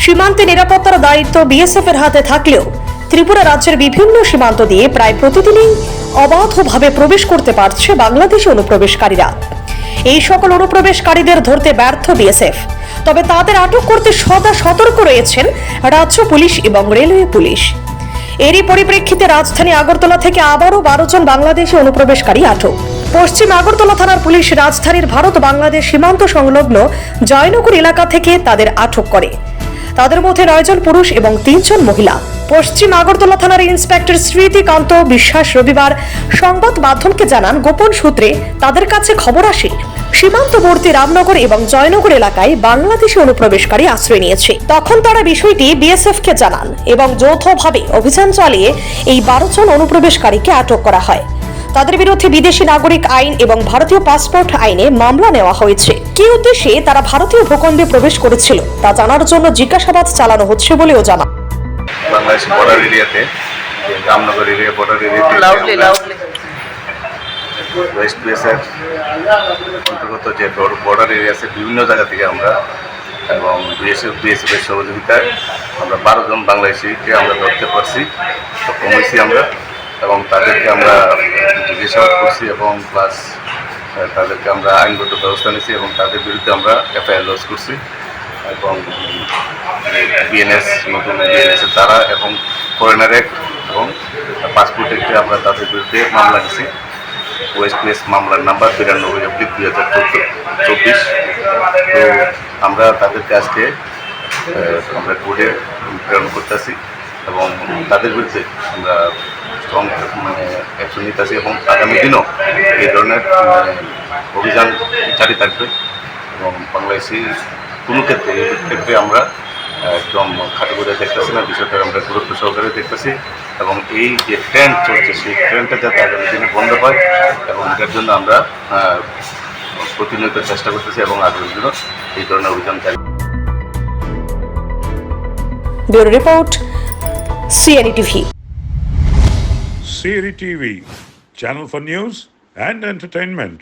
সীমান্তে নিরাপত্তার দায়িত্ব বিএসএফ এর হাতে থাকলেও ত্রিপুরা রাজ্যের বিভিন্ন সীমান্ত দিয়ে প্রায় প্রতিদিনই অবাধভাবে প্রবেশ করতে পারছে বাংলাদেশি অনুপ্রবেশকারীরা। এই সকল অনুপ্রবেশকারীদের ধরতে ব্যর্থ বিএসএফ, তবে তাদের আটক করতে সদা সতর্ক রয়েছেন রাজ্য পুলিশ এবং রেলওয়ে পুলিশ। এরই পরিপ্রেক্ষিতে রাজধানী আগরতলা থেকে আবারও 12 জন বাংলাদেশি অনুপ্রবেশকারী আটক। পশ্চিম আগরতলা থানার পুলিশ রাজধানীর ভারত বাংলাদেশ সীমান্ত সংলগ্ন জয়নগর এলাকা থেকে তাদের আটক করে। তাদের মধ্যে 9 জন পুরুষ এবং 3 জন মহিলা। পশ্চিম আগরতলা থানার ইন্সপেক্টর স্মৃতিকান্ত বিশ্বাস রবিবার সংবাদ মাধ্যমকে জানান, গোপন সূত্রে তাদের কাছে খবর আসে সীমান্তবর্তী রামনগর এবং জয়নগর এলাকায় বাংলাদেশি অনুপ্রবেশকারী আশ্রয় নিয়েছে। তখন তারা বিষয়টি বিএসএফ কে জানান এবং যৌথভাবে অভিযান চালিয়ে এই 12 জন অনুপ্রবেশকারীকে আটক করা হয়। তাদের বিরুদ্ধে বিদেশি নাগরিক আইন এবং ভারতীয় পাসপোর্ট আইনে মামলা নেওয়া হয়েছে। কি উদ্দেশ্যে তারা ভারতীয় ভূখণ্ডে প্রবেশ করেছিল তা জানার জন্য জিজ্ঞাসাবাদ চালানো হচ্ছে বলেও জানান। বাংলাদেশ বর্ডার এরিয়াতে, রামনগর এরিয়া বর্ডার এরিয়াতে ওয়েস্ট বিএসএফ অন্তর্গত যে বর্ডার এরিয়া আছে বিভিন্ন জায়গা থেকে আমরা এবং বিএসএফ এর সহযোগিতায় আমরা 12 জন বাংলাদেশিকে আমরা ধরতে পারছি, সক্ষম হয়েছি আমরা এবং তাদেরকে আমরা জিজ্ঞাসাবাদ করছি এবং প্লাস তাদেরকে আমরা আইনগত ব্যবস্থা নিয়েছি এবং তাদের বিরুদ্ধে আমরা এফআইআর লজ করছি এবং বিএনএস নতুন বিএনএসের দ্বারা এবং ফরেনার অ্যাক্ট এবং পাসপোর্ট অ্যাক্টে আমরা তাদের বিরুদ্ধে মামলা নিয়েছি। ওয়েস্ট পিএস মামলার নাম্বার 92/2024। তো আমরা তাদেরকে আজকে আমরা কোর্টে প্রেরণ করতেছি এবং তাদের বিরুদ্ধে আমরা স্ট্রং অ্যাকশন নিতেছি এবং আগামী দিনও এই ধরনের অভিযান জারি থাকবে এবং বাংলাদেশি কোনো ক্ষেত্রে আমরা একদম খাটো করে দেখতেছি না, বিষয়টা আমরা গুরুত্ব সহকারে দেখতেছি এবং এই যে ট্রেন্ড চলছে সেই ট্রেন্ডটা যাতে আগামী দিনে বন্ধ হয় এবং এটার জন্য আমরা প্রতিনিয়ত চেষ্টা করতেছি এবং আগামী দিনও এই ধরনের অভিযান চালিয়ে। Bureau report, CNE TV. CNE TV, channel for news and entertainment.